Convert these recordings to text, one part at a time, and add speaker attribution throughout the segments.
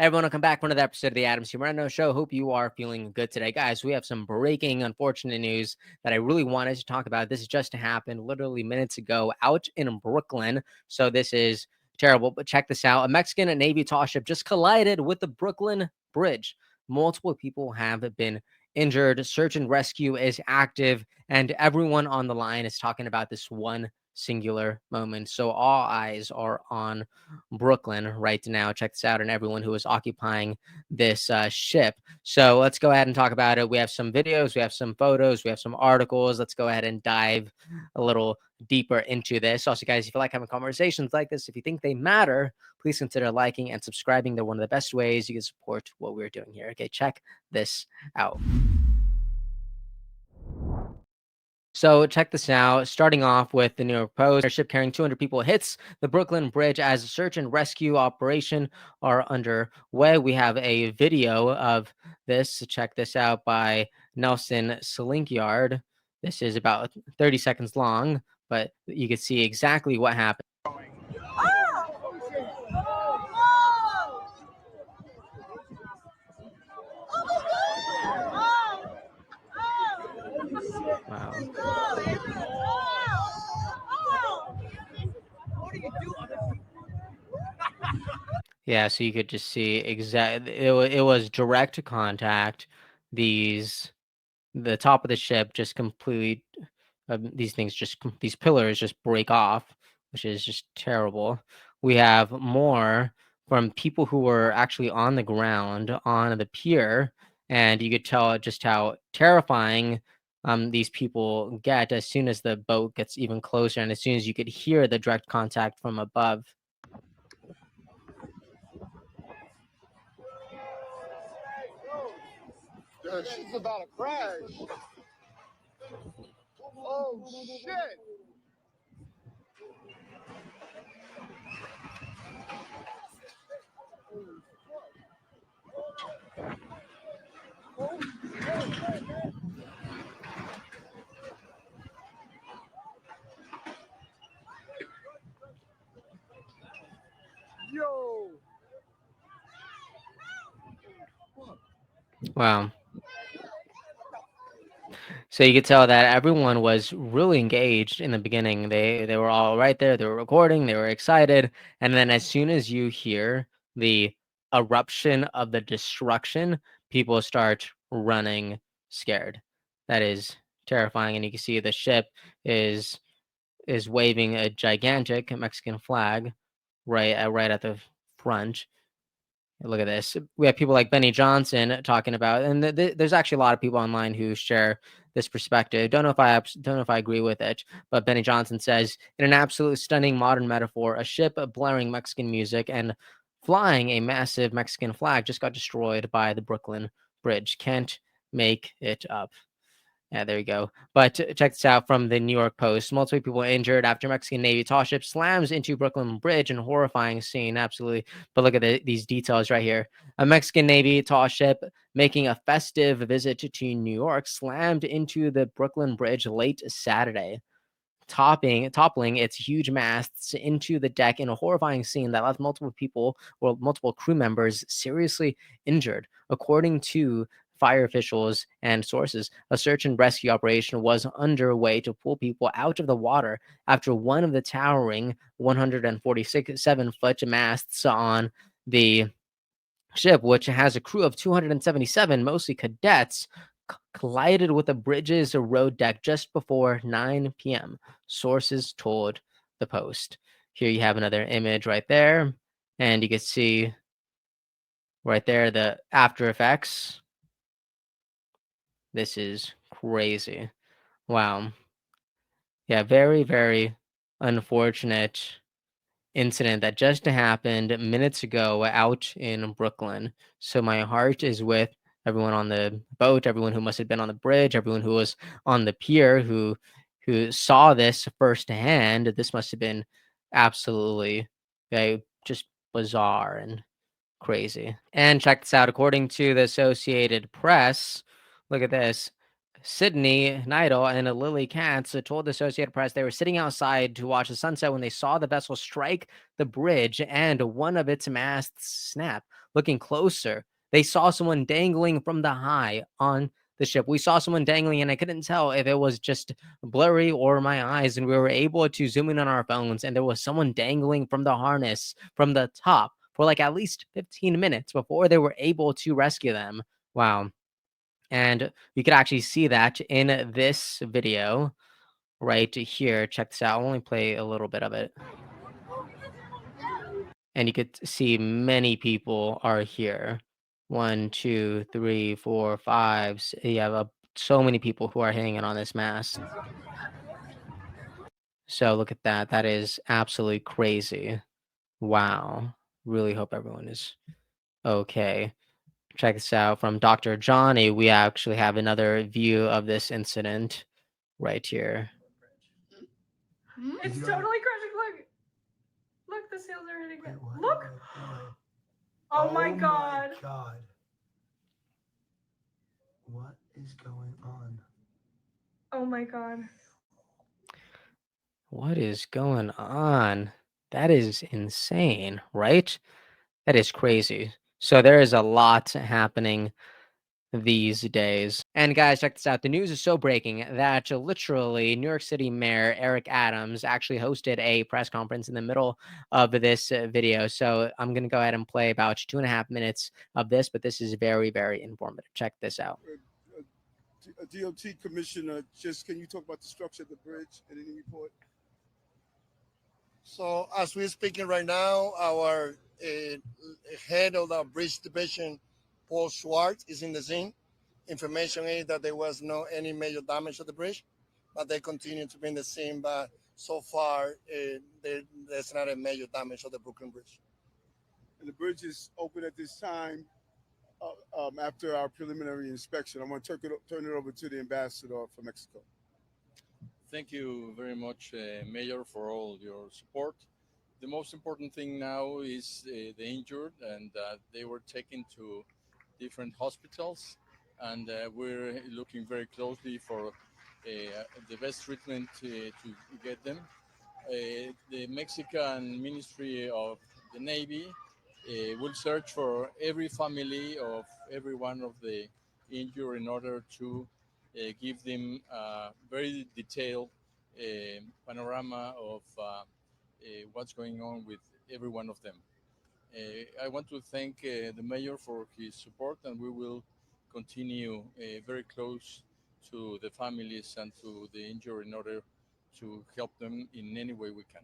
Speaker 1: Hey everyone, welcome back to another episode of the Moreno Show. Hope you are feeling good today. Guys, we have some breaking, unfortunate news that I really wanted to talk about. This just happened literally minutes ago out in Brooklyn. So this is terrible, but check this out. A Mexican Navy tall ship just collided with the Brooklyn Bridge. Multiple people have been injured. Search and rescue is active, and everyone on the line is talking about this one singular moment. So all eyes are on Brooklyn right now. Check this out, and everyone who is occupying this ship. So let's go ahead and talk about it. We have some videos, we have some photos, we have some articles. Let's go ahead and dive a little deeper into this. Also, guys, if you like having conversations like this, if you think they matter, please consider liking and subscribing. They're one of the best ways you can support what we're doing here. Okay, check this out. So check this out. Starting off with the New York Post, a ship carrying 200 people hits the Brooklyn Bridge as a search and rescue operation are underway. We have a video of this. Check this out by Nelson Slinkyard. This is about 30 seconds long, but you can see exactly what happened. Wow. Yeah, so you could just see exactly it was direct contact. The top of the ship just completely these pillars just break off, which is just terrible. We have more from people who were actually on the ground on the pier, and you could tell just how terrifying these people get as soon as the boat gets even closer, and as soon as you could hear the direct contact from above.
Speaker 2: The shit's about to crash. Oh shit! Yo!
Speaker 1: Wow. So you could tell that everyone was really engaged in the beginning. They were all right there. They were recording. They were excited. And then as soon as you hear the eruption of the destruction, people start running scared. That is terrifying. And you can see the ship is waving a gigantic Mexican flag right at the front. Look at this. We have people like Benny Johnson talking about, and there's actually a lot of people online who share this perspective. Don't know if I agree with it, but Benny Johnson says, in an absolutely stunning modern metaphor, a ship blaring Mexican music and flying a massive Mexican flag just got destroyed by the Brooklyn Bridge. Can't make it up. Yeah, there you go. But check this out from the New York Post. Multiple people injured after Mexican Navy tall ship slams into Brooklyn Bridge in horrifying scene. Absolutely. But look at these details right here. A Mexican Navy tall ship making a festive visit to New York slammed into the Brooklyn Bridge late Saturday, toppling its huge masts into the deck in a horrifying scene that left multiple crew members seriously injured. According to fire officials and sources, a search and rescue operation was underway to pull people out of the water after one of the towering 147-foot masts on the ship, which has a crew of 277, mostly cadets, collided with the bridge's road deck just before 9 p.m., sources told the Post. Here you have another image right there, and you can see right there the after effects. This is crazy. Wow. Yeah, very, very unfortunate incident that just happened minutes ago out in Brooklyn. So my heart is with everyone on the boat, everyone who must have been on the bridge, everyone who was on the pier who saw this firsthand. This must have been absolutely just bizarre and crazy. And check this out. According to the Associated Press, look at this. Sydney Neidel and Lily Katz told the Associated Press they were sitting outside to watch the sunset when they saw the vessel strike the bridge and one of its masts snap. Looking closer, they saw someone dangling from the high on the ship. We saw someone dangling, and I couldn't tell if it was just blurry or my eyes. And we were able to zoom in on our phones, and there was someone dangling from the harness from the top for like at least 15 minutes before they were able to rescue them. Wow. And you could actually see that in this video right here. Check this out. I'll only play a little bit of it. And you could see many people are here. 1, 2, 3, 4, 5. You have so many people who are hanging on this mast. So look at that. That is absolutely crazy. Wow. Really hope everyone is okay. Check this out from Dr. Johnny. We actually have another view of this incident right here.
Speaker 3: It's totally crashing. Look. Look, the sails are hitting it. Look. Oh my god.
Speaker 4: What is going on?
Speaker 3: Oh my god.
Speaker 1: What is going on? That is insane, right? That is crazy. So there is a lot happening these days. And guys, check this out. The news is so breaking that literally New York City Mayor Eric Adams actually hosted a press conference in the middle of this video. So I'm going to go ahead and play about 2.5 minutes of this, but this is very, very informative. Check this out.
Speaker 2: DOT Commissioner, just can you talk about the structure of the bridge in any report?
Speaker 5: So as we're speaking right now, our head of the bridge division, Paul Schwartz, is in the scene. Information is that there was no any major damage to the bridge, but they continue to be in the scene. But so far, there's not a major damage of the Brooklyn Bridge.
Speaker 2: And the bridge is open at this time after our preliminary inspection. I'm going to turn it over to the ambassador for Mexico.
Speaker 6: Thank you very much, Mayor, for all your support. The most important thing now is the injured, and they were taken to different hospitals, and we're looking very closely for the best treatment to get them. The Mexican Ministry of the Navy will search for every family of every one of the injured in order to give them a very detailed panorama of what's going on with every one of them. I want to thank the mayor for his support, and we will continue very close to the families and to the injured in order to help them in any way we can.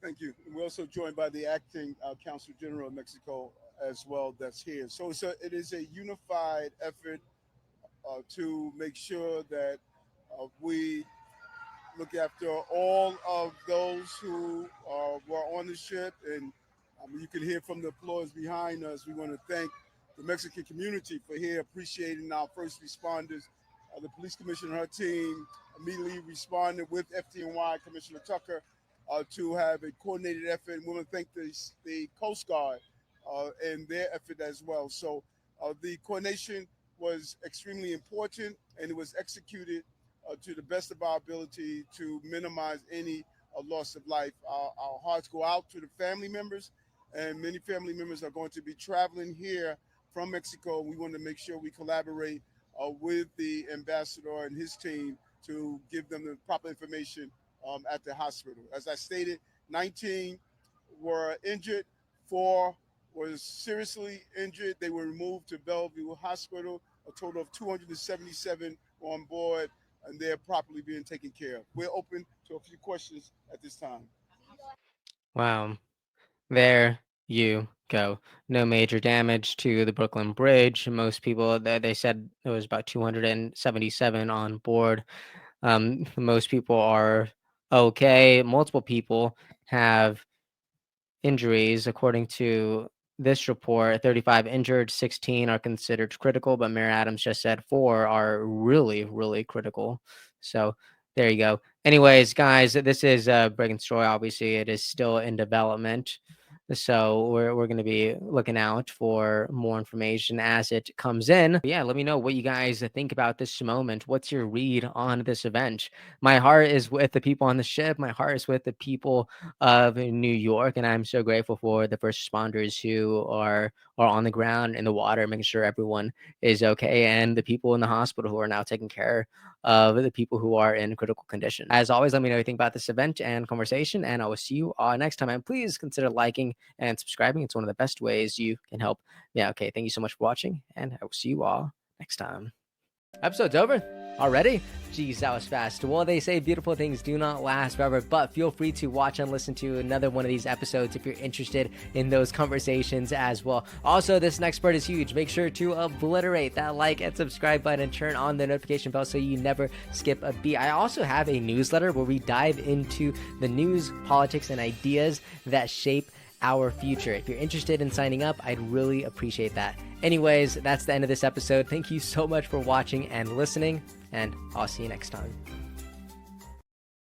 Speaker 2: Thank you. We're also joined by the acting Consul General of Mexico as well that's here. So it is a unified effort to make sure that we look after all of those who were on the ship. And you can hear from the applause behind us. We want to thank the Mexican community for here appreciating our first responders. The police commissioner and her team immediately responded with FDNY Commissioner Tucker to have a coordinated effort. And we want to thank the Coast Guard and their effort as well. So the coordination was extremely important, and it was executed to the best of our ability to minimize any loss of life. Our hearts go out to the family members, and many family members are going to be traveling here from Mexico. We want to make sure we collaborate with the ambassador and his team to give them the proper information at the hospital. As I stated, 19 were injured, 4 were seriously injured. They were removed to Bellevue Hospital. A total of 277 on board, and they're properly being taken care of. We're open to a few questions at this time.
Speaker 1: Wow. There you go. No major damage to the Brooklyn Bridge. Most people, they said there was about 277 on board. Most people are okay. Multiple people have injuries, according to this report. 35 injured, 16 are considered critical, but Mayor Adams just said 4 are really, really critical. So there you go. Anyways, guys, this is Breaking Story. Obviously, it is still in development. So we're going to be looking out for more information as it comes in. Yeah, let me know what you guys think about this moment. What's your read on this event? My heart is with the people on the ship. My heart is with the people of New York, and I'm so grateful for the first responders who are on the ground in the water, making sure everyone is okay, and the people in the hospital who are now taking care of the people who are in critical condition. As always, let me know what you think about this event and conversation, and I will see you next time. And please consider liking and subscribing. It's one of the best ways you can help. Yeah, okay. Thank you so much for watching, and I will see you all next time. Episode's over already. Geez, that was fast. Well, they say beautiful things do not last forever, but feel free to watch and listen to another one of these episodes if you're interested in those conversations as well. Also, this next part is huge. Make sure to obliterate that like and subscribe button and turn on the notification bell so you never skip a beat. I also have a newsletter where we dive into the news, politics, and ideas that shape our future. If you're interested in signing up, I'd really appreciate that. Anyways, that's the end of this episode. Thank you so much for watching and listening, and I'll see you next time.